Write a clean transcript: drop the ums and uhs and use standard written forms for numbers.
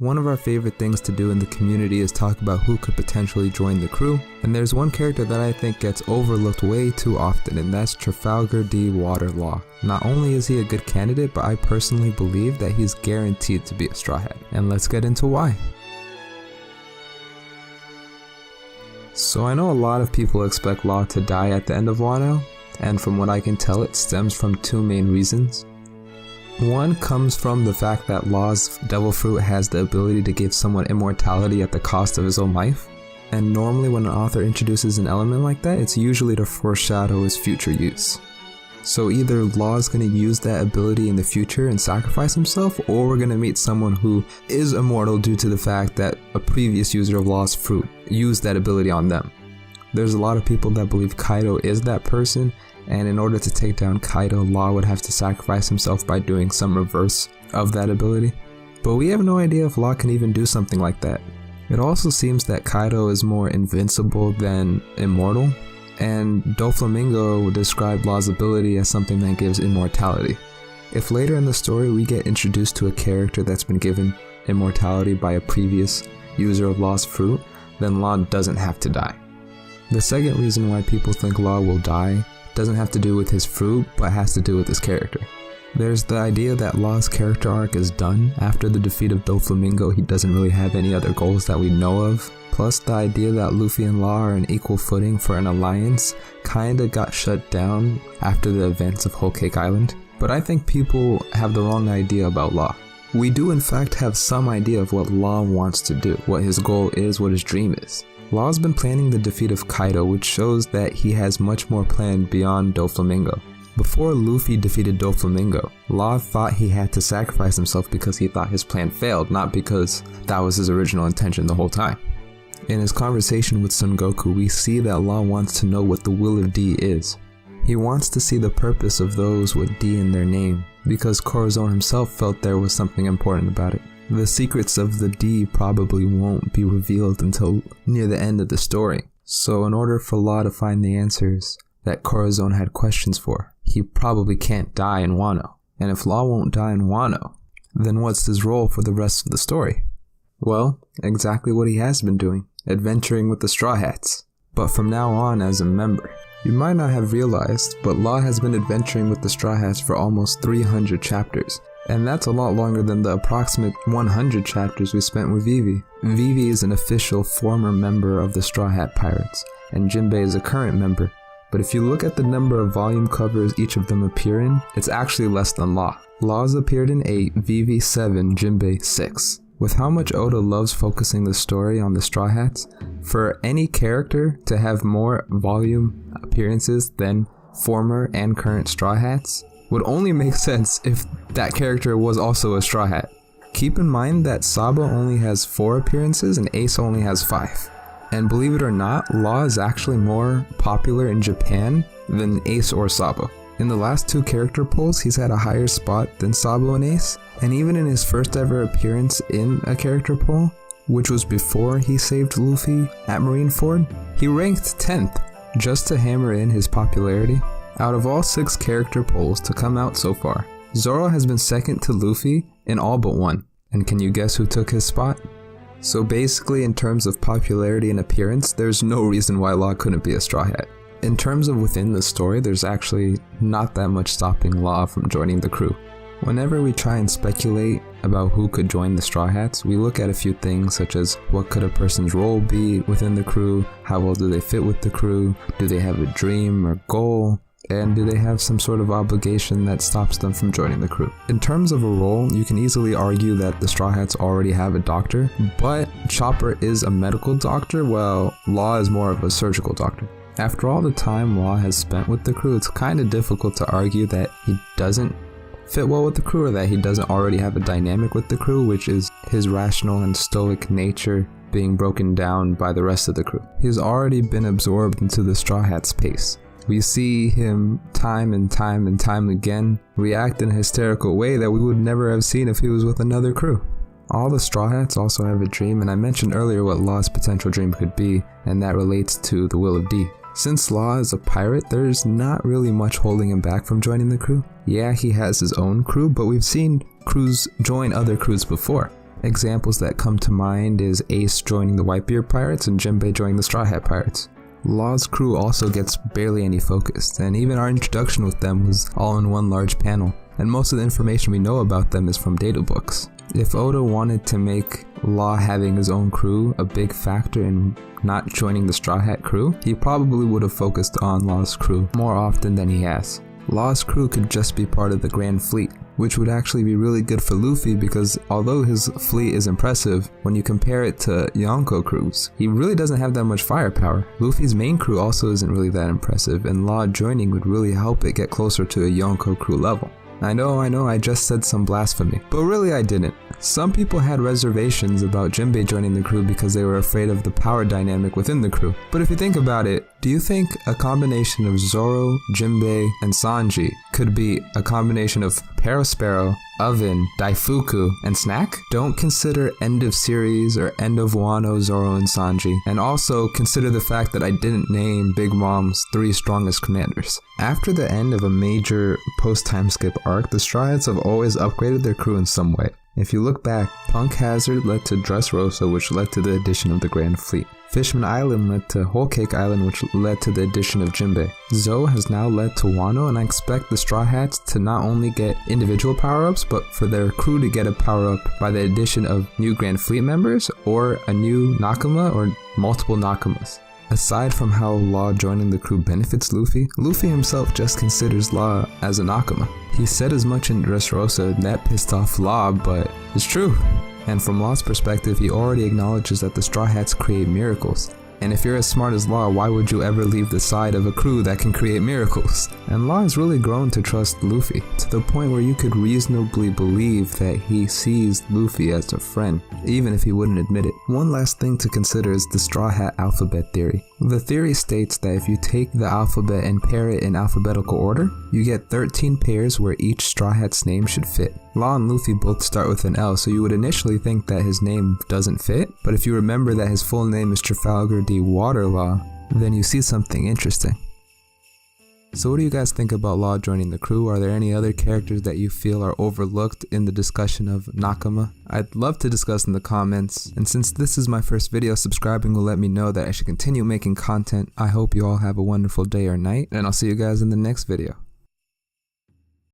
One of our favorite things to do in the community is talk about who could potentially join the crew, and there's one character that I think gets overlooked way too often, and that's Trafalgar Law. Not only is he a good candidate, but I personally believe that he's guaranteed to be a Straw Hat, and let's get into why. So I know a lot of people expect Law to die at the end of Wano, and from what I can tell it stems from two main reasons. One comes from the fact that Law's Devil Fruit has the ability to give someone immortality at the cost of his own life, and normally when an author introduces an element like that, it's usually to foreshadow his future use. So either Law's going to use that ability in the future and sacrifice himself, or we're going to meet someone who is immortal due to the fact that a previous user of Law's fruit used that ability on them. There's a lot of people that believe Kaido is that person, and in order to take down Kaido, Law would have to sacrifice himself by doing some reverse of that ability. But we have no idea if Law can even do something like that. It also seems that Kaido is more invincible than immortal, and Doflamingo described Law's ability as something that gives immortality. If later in the story we get introduced to a character that's been given immortality by a previous user of Law's fruit, then Law doesn't have to die. The second reason why people think Law will die doesn't have to do with his fruit, but has to do with his character. There's the idea that Law's character arc is done. After the defeat of Doflamingo, he doesn't really have any other goals that we know of. Plus, the idea that Luffy and Law are on equal footing for an alliance kinda got shut down after the events of Whole Cake Island. But I think people have the wrong idea about Law. We do in fact have some idea of what Law wants to do, what his goal is, what his dream is. Law's been planning the defeat of Kaido, which shows that he has much more planned beyond Doflamingo. Before Luffy defeated Doflamingo, Law thought he had to sacrifice himself because he thought his plan failed, not because that was his original intention the whole time. In his conversation with Son Goku, we see that Law wants to know what the will of D is. He wants to see the purpose of those with D in their name, because Corazon himself felt there was something important about it. The secrets of the D probably won't be revealed until near the end of the story. So in order for Law to find the answers that Corazon had questions for, he probably can't die in Wano. And if Law won't die in Wano, then what's his role for the rest of the story? Well, exactly what he has been doing, adventuring with the Straw Hats. But from now on as a member. You might not have realized, but Law has been adventuring with the Straw Hats for almost 300 chapters. And that's a lot longer than the approximate 100 chapters we spent with Vivi. Vivi is an official former member of the Straw Hat Pirates, and Jinbei is a current member. But if you look at the number of volume covers each of them appear in, it's actually less than Law. Law's appeared in 8, Vivi 7, Jinbei 6. With how much Oda loves focusing the story on the Straw Hats, for any character to have more volume appearances than former and current Straw Hats would only make sense if that character was also a Straw Hat. Keep in mind that Sabo only has 4 appearances and Ace only has 5. And believe it or not, Law is actually more popular in Japan than Ace or Sabo. In the last 2 character polls, he's had a higher spot than Sabo and Ace, and even in his first ever appearance in a character poll, which was before he saved Luffy at Marineford, he ranked 10th, just to hammer in his popularity. Out of all 6 character polls to come out so far, Zoro has been second to Luffy in all but 1, and can you guess who took his spot? So basically, in terms of popularity and appearance, there's no reason why Law couldn't be a Straw Hat. In terms of within the story, there's actually not that much stopping Law from joining the crew. Whenever we try and speculate about who could join the Straw Hats, we look at a few things such as what could a person's role be within the crew, how well do they fit with the crew, do they have a dream or goal, and do they have some sort of obligation that stops them from joining the crew. In terms of a role, you can easily argue that the Straw Hats already have a doctor, but Chopper is a medical doctor while Law is more of a surgical doctor. After all the time Law has spent with the crew, it's kind of difficult to argue that he doesn't fit well with the crew or that he doesn't already have a dynamic with the crew, which is his rational and stoic nature being broken down by the rest of the crew. He's already been absorbed into the Straw Hat's pace. We see him time and time again react in a hysterical way that we would never have seen if he was with another crew. All the Straw Hats also have a dream, and I mentioned earlier what Law's potential dream could be, and that relates to the will of D. Since Law is a pirate, there's not really much holding him back from joining the crew. Yeah, he has his own crew, but we've seen crews join other crews before. Examples that come to mind is Ace joining the Whitebeard Pirates and Jinbei joining the Straw Hat Pirates. Law's crew also gets barely any focus, and even our introduction with them was all in one large panel, and most of the information we know about them is from data books. If Oda wanted to make Law having his own crew a big factor in not joining the Straw Hat crew, he probably would have focused on Law's crew more often than he has. Law's crew could just be part of the Grand Fleet, which would actually be really good for Luffy because although his fleet is impressive, when you compare it to Yonko crews, he really doesn't have that much firepower. Luffy's main crew also isn't really that impressive, and Law joining would really help it get closer to a Yonko crew level. I know, I just said some blasphemy, but really I didn't. Some people had reservations about Jinbei joining the crew because they were afraid of the power dynamic within the crew. But if you think about it, do you think a combination of Zoro, Jinbei, and Sanji could be a combination of Perospero, Oven, Daifuku, and Snack? Don't consider end of series or end of Wano, Zoro, and Sanji. And also consider the fact that I didn't name Big Mom's 3 strongest commanders. After the end of a major post-time skip arc, the Straw Hats have always upgraded their crew in some way. If you look back, Punk Hazard led to Dressrosa, which led to the addition of the Grand Fleet. Fishman Island led to Whole Cake Island, which led to the addition of Jinbei. Zou has now led to Wano, and I expect the Straw Hats to not only get individual power-ups, but for their crew to get a power-up by the addition of new Grand Fleet members, or a new Nakama, or multiple Nakamas. Aside from how Law joining the crew benefits Luffy, Luffy himself just considers Law as a Nakama. He said as much in Dressrosa, and that pissed off Law, but it's true. And from Law's perspective, he already acknowledges that the Straw Hats create miracles. And if you're as smart as Law, why would you ever leave the side of a crew that can create miracles? And Law has really grown to trust Luffy, to the point where you could reasonably believe that he sees Luffy as a friend, even if he wouldn't admit it. One last thing to consider is the Straw Hat alphabet theory. The theory states that if you take the alphabet and pair it in alphabetical order, you get 13 pairs where each Straw Hat's name should fit. Law and Luffy both start with an L, so you would initially think that his name doesn't fit, but if you remember that his full name is Trafalgar Law, then you see something interesting. So what do you guys think about Law joining the crew? Are there any other characters that you feel are overlooked in the discussion of Nakama? I'd love to discuss in the comments, and since this is my first video, subscribing will let me know that I should continue making content. I hope you all have a wonderful day or night, and I'll see you guys in the next video.